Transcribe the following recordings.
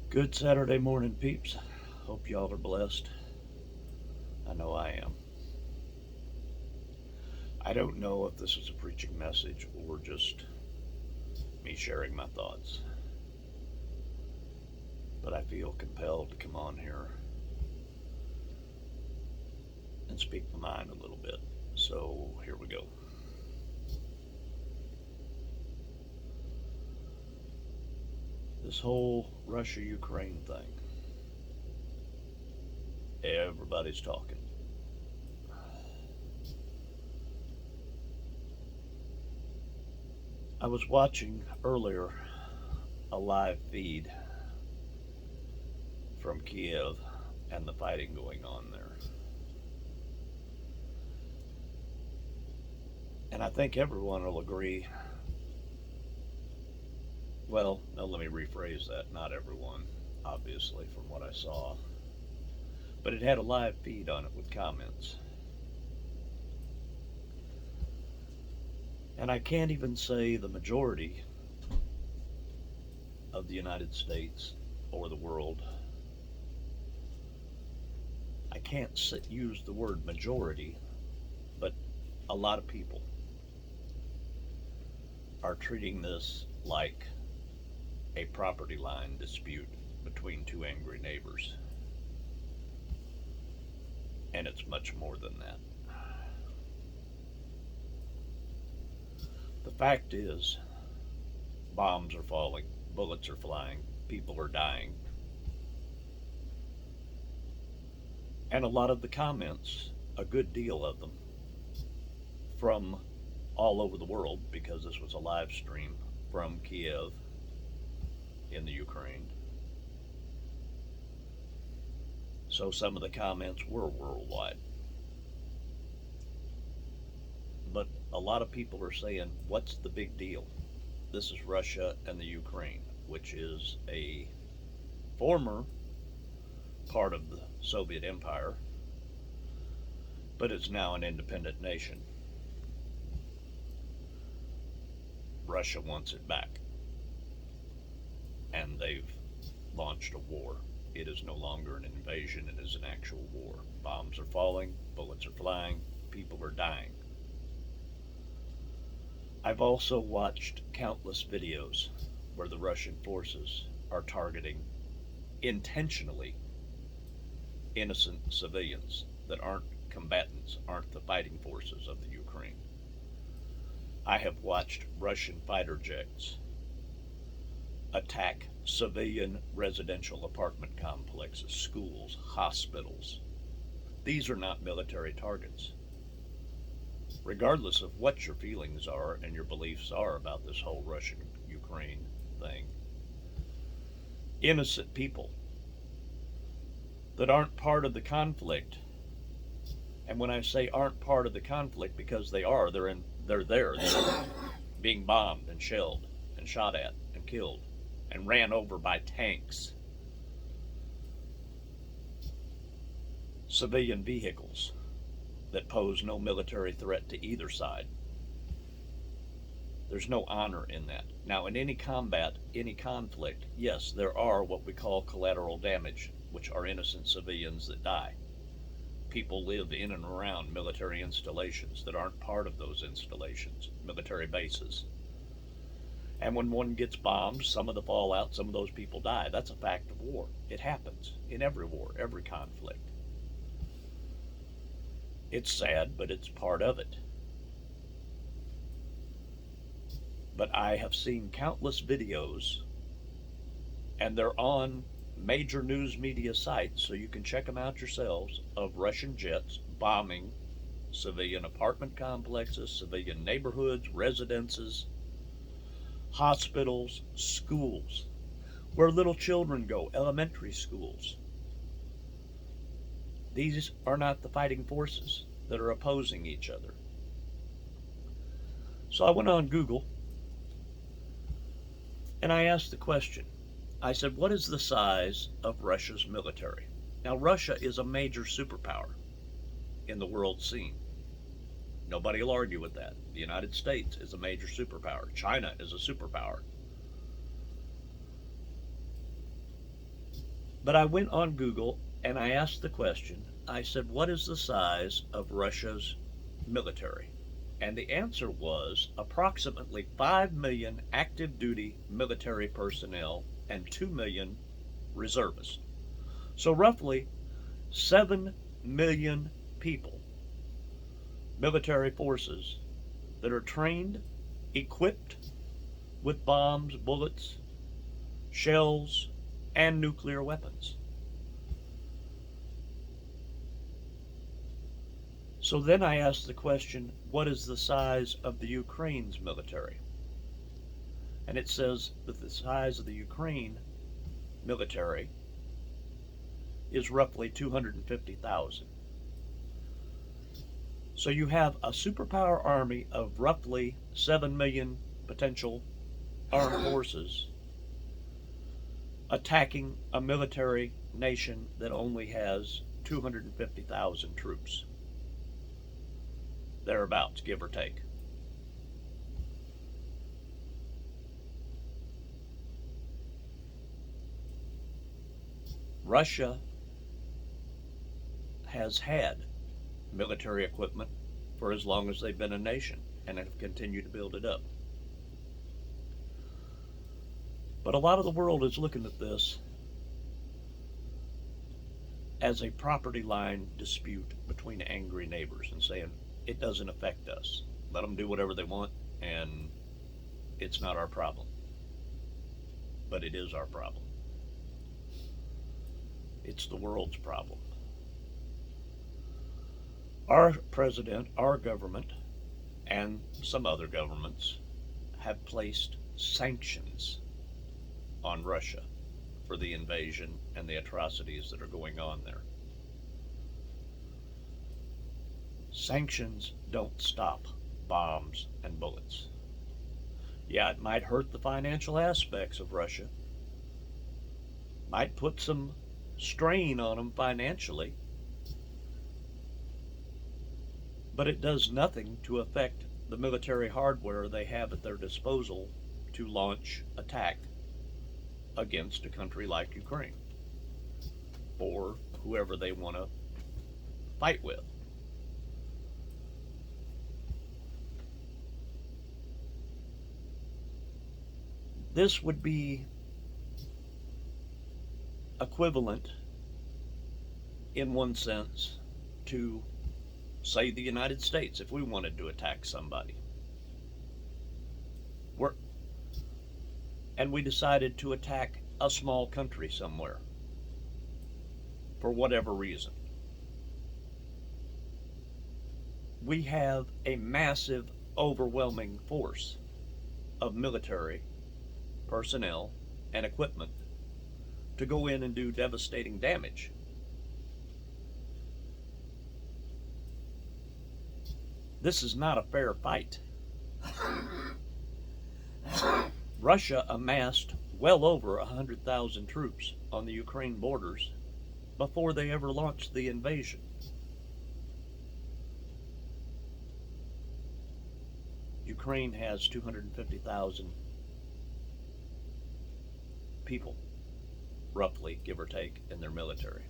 Good Saturday morning, peeps. Hope y'all are blessed. I know I am. I don't know if this is a preaching message or just me sharing my thoughts, but I feel compelled to come on here and speak my mind a little bit. So here we go. This whole Russia Ukraine thing, everybody's talking. I was watching earlier a live feed from Kiev and the fighting going on there. And I think everyone will agree. Well, no, let me rephrase that. Not everyone, obviously, from what I saw. But it had a live feed on it with comments. And I can't even say the majority of the United States or the world. I can't use the word majority, but a lot of people are treating this like a property line dispute between two angry neighbors. And it's much more than that. The fact is, bombs are falling, bullets are flying, people are dying. And a lot of the comments, a good deal of them, from all over the world, because this was a live stream from Kiev in the Ukraine. So some of the comments were worldwide. But a lot of people are saying, what's the big deal? This is Russia and the Ukraine, which is a former part of the Soviet Empire, but it's now an independent nation. Russia wants it back, and they've launched a war. It is no longer an invasion, it is an actual war. Bombs are falling, bullets are flying, people are dying. I've also watched countless videos where the Russian forces are targeting intentionally innocent civilians that aren't combatants, aren't the fighting forces of the Ukraine. I have watched Russian fighter jets attack civilian residential apartment complexes, schools, hospitals. These are not military targets. Regardless of what your feelings are and your beliefs are about this whole Russian Ukraine thing, innocent people that aren't part of the conflict, and when I say aren't part of the conflict, because they are, they're there, they're being bombed and shelled and shot at and killed and ran over by tanks, civilian vehicles that pose no military threat to either side. There's no honor in that. Now, in any combat, any conflict, yes, there are what we call collateral damage, which are innocent civilians that die. People live in and around military installations that aren't part of those installations, military bases. And when one gets bombed, some of the fallout, some of those people die. That's a fact of war. It happens in every war, every conflict. It's sad, but it's part of it. But I have seen countless videos, and they're on major news media sites, so you can check them out yourselves, of Russian jets bombing civilian apartment complexes, civilian neighborhoods, residences, hospitals, schools, where little children go, elementary schools. These are not the fighting forces that are opposing each other. So I went on Google and I asked the question. I said, what is the size of Russia's military? Now, Russia is a major superpower in the world scene. Nobody will argue with that. The United States is a major superpower. China is a superpower. But I went on Google and I asked the question. I said, what is the size of Russia's military? And the answer was approximately 5 million active duty military personnel and 2 million reservists. So roughly 7 million people, military forces that are trained, equipped with bombs, bullets, shells, and nuclear weapons. So then I asked the question, what is the size of the Ukraine's military? And it says that the size of the Ukraine military is roughly 250,000. So you have a superpower army of roughly 7 million potential armed forces attacking a military nation that only has 250,000 troops. Thereabouts, give or take. Russia has had military equipment for as long as they've been a nation and have continued to build it up. But a lot of the world is looking at this as a property line dispute between angry neighbors and saying, it doesn't affect us. Let them do whatever they want, and it's not our problem. But it is our problem. It's the world's problem. Our president, our government, and some other governments have placed sanctions on Russia for the invasion and the atrocities that are going on there. Sanctions don't stop bombs and bullets. Yeah, it might hurt the financial aspects of Russia, might put some strain on them financially, but it does nothing to affect the military hardware they have at their disposal to launch attack against a country like Ukraine or whoever they want to fight with. This would be equivalent, in one sense, to, say, the United States if we wanted to attack somebody. And we decided to attack a small country somewhere for whatever reason. We have a massive, overwhelming force of military personnel and equipment to go in and do devastating damage. This is not a fair fight. Russia amassed well over 100,000 troops on the Ukraine borders before they ever launched the invasion. Ukraine has 250,000 people, roughly, give or take, in their military.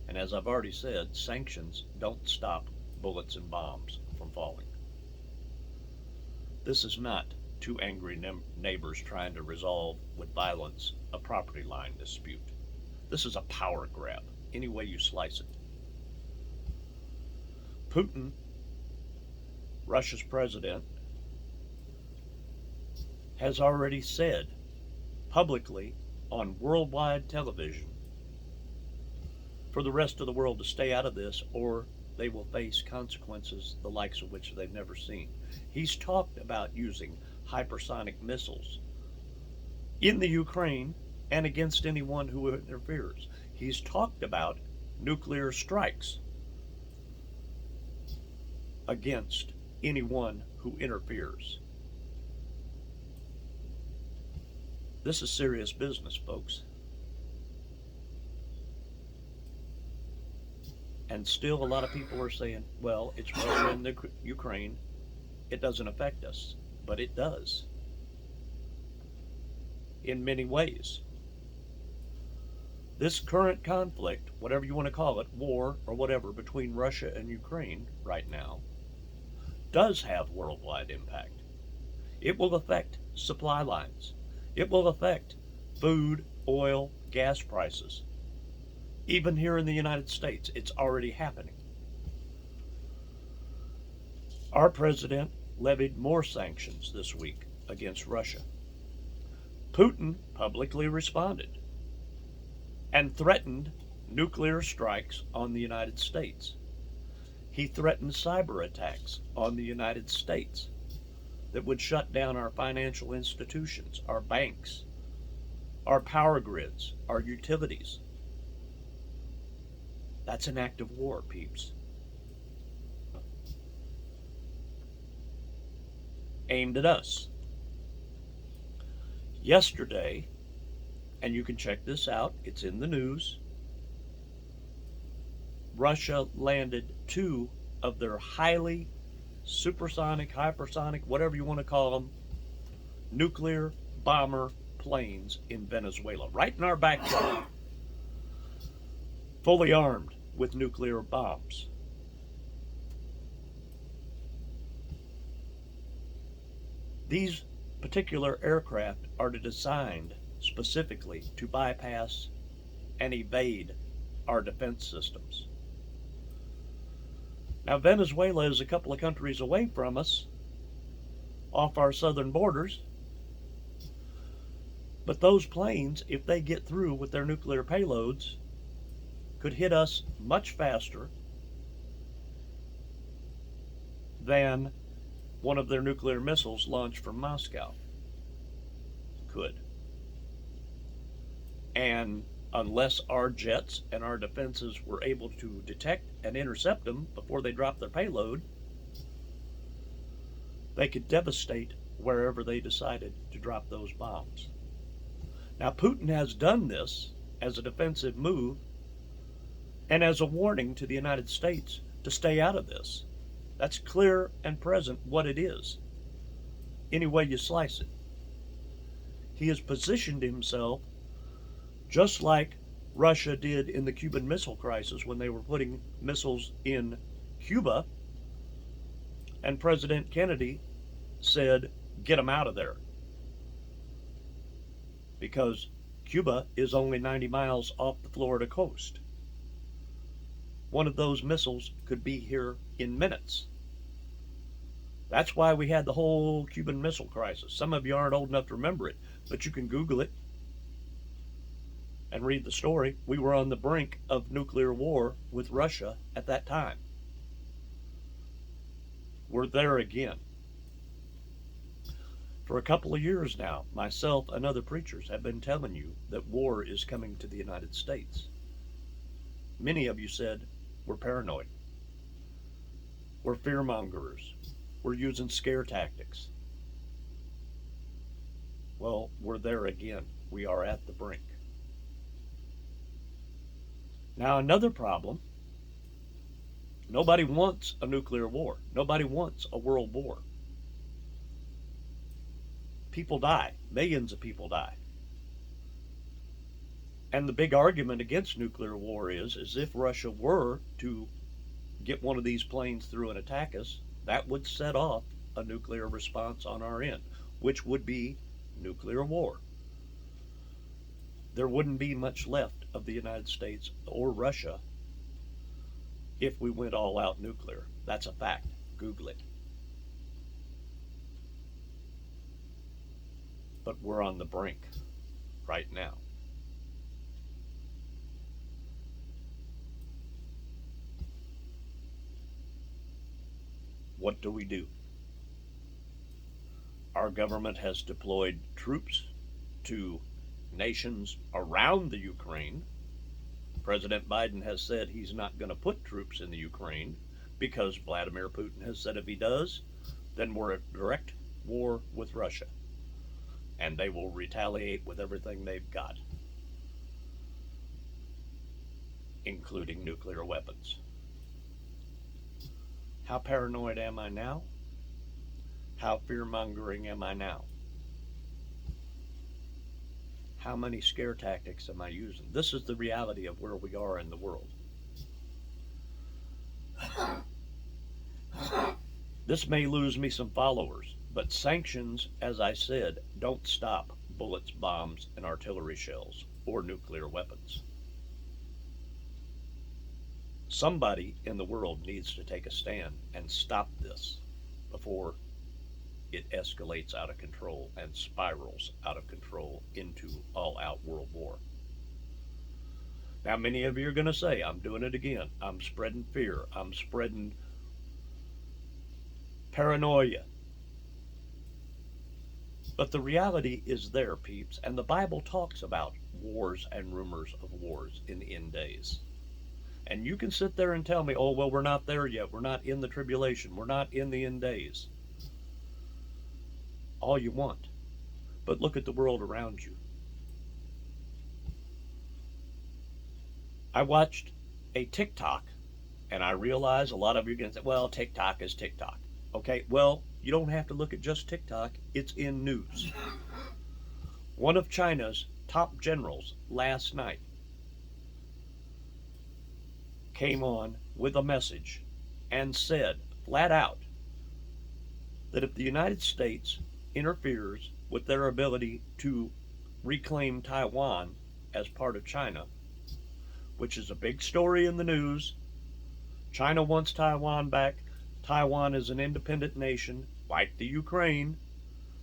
And as I've already said, sanctions don't stop bullets and bombs from falling. This is not two angry neighbors trying to resolve with violence a property line dispute. This is a power grab, any way you slice it. Putin, Russia's president, has already said publicly on worldwide television for the rest of the world to stay out of this, or they will face consequences the likes of which they've never seen. He's talked about using hypersonic missiles in the Ukraine and against anyone who interferes. He's talked about nuclear strikes against anyone who interferes. This is serious business, folks. And still a lot of people are saying, well, it's Russia and the Ukraine. It doesn't affect us. But it does. In many ways. This current conflict, whatever you want to call it, war or whatever, between Russia and Ukraine right now, does have worldwide impact. It will affect supply lines. It will affect food, oil, gas prices. Even here in the United States, it's already happening. Our president levied more sanctions this week against Russia. Putin publicly responded and threatened nuclear strikes on the United States. He threatened cyber attacks on the United States that would shut down our financial institutions, our banks, our power grids, our utilities. That's an act of war, peeps. Aimed at us. Yesterday, and you can check this out, it's in the news, Russia landed two of their highly supersonic, hypersonic, whatever you want to call them, nuclear bomber planes in Venezuela, right in our backyard, fully armed with nuclear bombs. These particular aircraft are designed specifically to bypass and evade our defense systems. Now, Venezuela is a couple of countries away from us, off our southern borders, but those planes, if they get through with their nuclear payloads, could hit us much faster than one of their nuclear missiles launched from Moscow could. And unless our jets and our defenses were able to detect and intercept them before they dropped their payload, they could devastate wherever they decided to drop those bombs. Now, Putin has done this as a defensive move and as a warning to the United States to stay out of this. That's clear and present what it is, any way you slice it. He has positioned himself just like Russia did in the Cuban Missile Crisis when they were putting missiles in Cuba, and President Kennedy said, get them out of there. Because Cuba is only 90 miles off the Florida coast. One of those missiles could be here in minutes. That's why we had the whole Cuban Missile Crisis. Some of you aren't old enough to remember it, but you can Google it and read the story. We were on the brink of nuclear war with Russia at that time. We're there again. For a couple of years now, myself and other preachers have been telling you that war is coming to the United States. Many of you said we're paranoid. We're fearmongers. We're using scare tactics. Well, we're there again. We are at the brink. Now, another problem, nobody wants a nuclear war. Nobody wants a world war. People die. Millions of people die. And the big argument against nuclear war is if Russia were to get one of these planes through and attack us, that would set off a nuclear response on our end, which would be nuclear war. There wouldn't be much left of the United States or Russia if we went all out nuclear. That's a fact. Google it. But we're on the brink right now. What do? Our government has deployed troops to nations around the Ukraine. President Biden has said he's not going to put troops in the Ukraine because Vladimir Putin has said if he does, then we're at direct war with Russia. And they will retaliate with everything they've got, including nuclear weapons. How paranoid am I now? How fear-mongering am I now? How many scare tactics am I using? This is the reality of where we are in the world. This may lose me some followers, but sanctions, as I said, don't stop bullets, bombs, and artillery shells or nuclear weapons. Somebody in the world needs to take a stand and stop this before it escalates out of control and spirals out of control into all out world war. Now, many of you are going to say, I'm doing it again. I'm spreading fear. I'm spreading paranoia. But the reality is there, peeps, and the Bible talks about wars and rumors of wars in the end days. And you can sit there and tell me, oh, well, we're not there yet. We're not in the tribulation. We're not in the end days. All you want. But look at the world around you. I watched a TikTok, and I realize a lot of you are going to say, well, TikTok is TikTok. Okay, well, you don't have to look at just TikTok. It's in news. One of China's top generals last night came on with a message and said flat out that if the United States interferes with their ability to reclaim Taiwan as part of China, which is a big story in the news, China wants Taiwan back. Taiwan is an independent nation, like the Ukraine,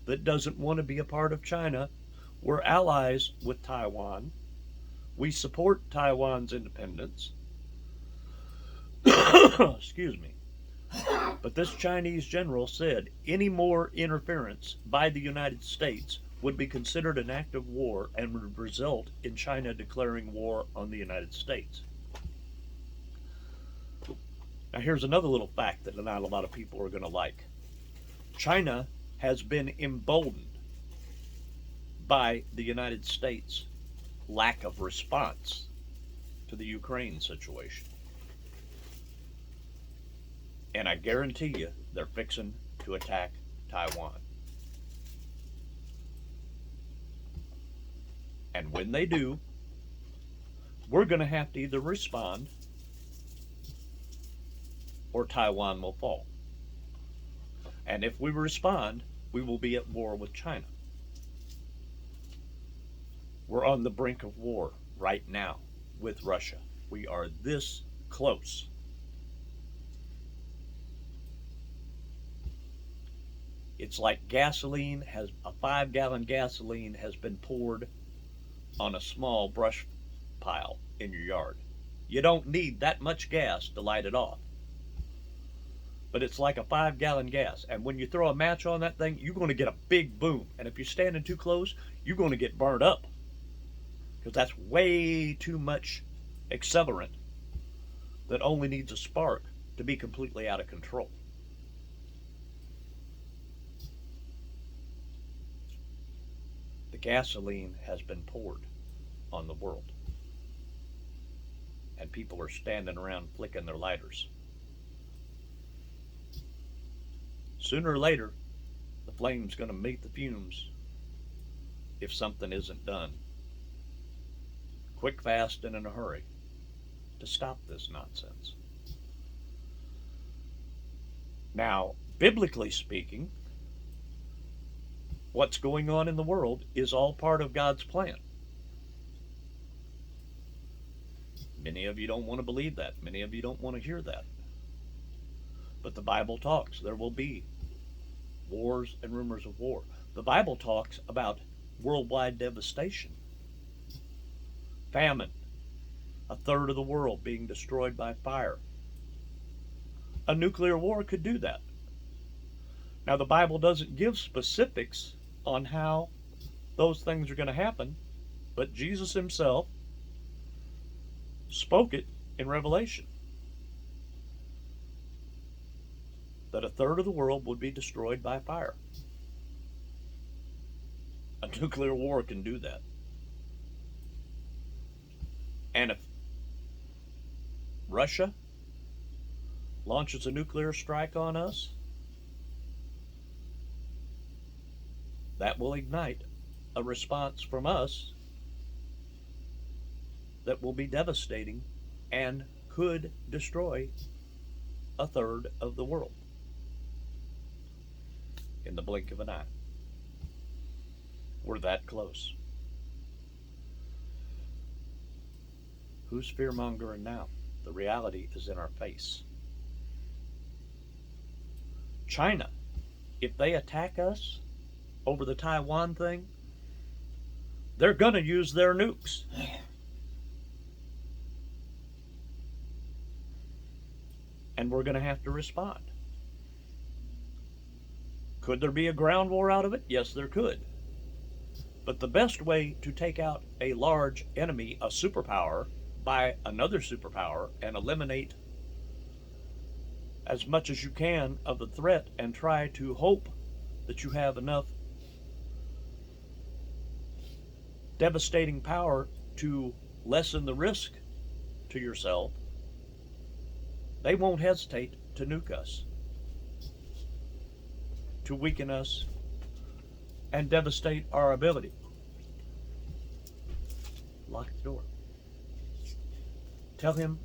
that doesn't want to be a part of China. We're allies with Taiwan. We support Taiwan's independence. Excuse me. But this Chinese general said any more interference by the United States would be considered an act of war and would result in China declaring war on the United States. Now, here's another little fact that not a lot of people are going to like. China has been emboldened by the United States' lack of response to the Ukraine situation. And I guarantee you, they're fixing to attack Taiwan. And when they do, we're going to have to either respond or Taiwan will fall. And if we respond, we will be at war with China. We're on the brink of war right now with Russia. We are this close. It's like gasoline a 5-gallon gasoline has been poured on a small brush pile in your yard. You don't need that much gas to light it off. But it's like a 5-gallon gas. And when you throw a match on that thing, you're going to get a big boom. And if you're standing too close, you're going to get burned up. Because that's way too much accelerant that only needs a spark to be completely out of control. The gasoline has been poured on the world. And people are standing around flicking their lighters. Sooner or later, the flame's going to meet the fumes if something isn't done quick, fast, and in a hurry to stop this nonsense. Now, biblically speaking, what's going on in the world is all part of God's plan. Many of you don't want to believe that. Many of you don't want to hear that. But the Bible talks. There will be wars and rumors of war. The Bible talks about worldwide devastation. Famine. A third of the world being destroyed by fire. A nuclear war could do that. Now, the Bible doesn't give specifics on how those things are going to happen, but Jesus himself spoke it in Revelation. That a third of the world would be destroyed by fire. A nuclear war can do that. And if Russia launches a nuclear strike on us, that will ignite a response from us that will be devastating and could destroy a third of the world in the blink of an eye. We're that close. Who's fear mongering now? The reality is in our face. China, if they attack us over the Taiwan thing, they're going to use their nukes. And we're going to have to respond. Could there be a ground war out of it? Yes, there could. But the best way to take out a large enemy, a superpower, by another superpower and eliminate as much as you can of the threat and try to hope that you have enough devastating power to lessen the risk to yourself, they won't hesitate to nuke us, to weaken us, and devastate our ability. Lock the door. Tell him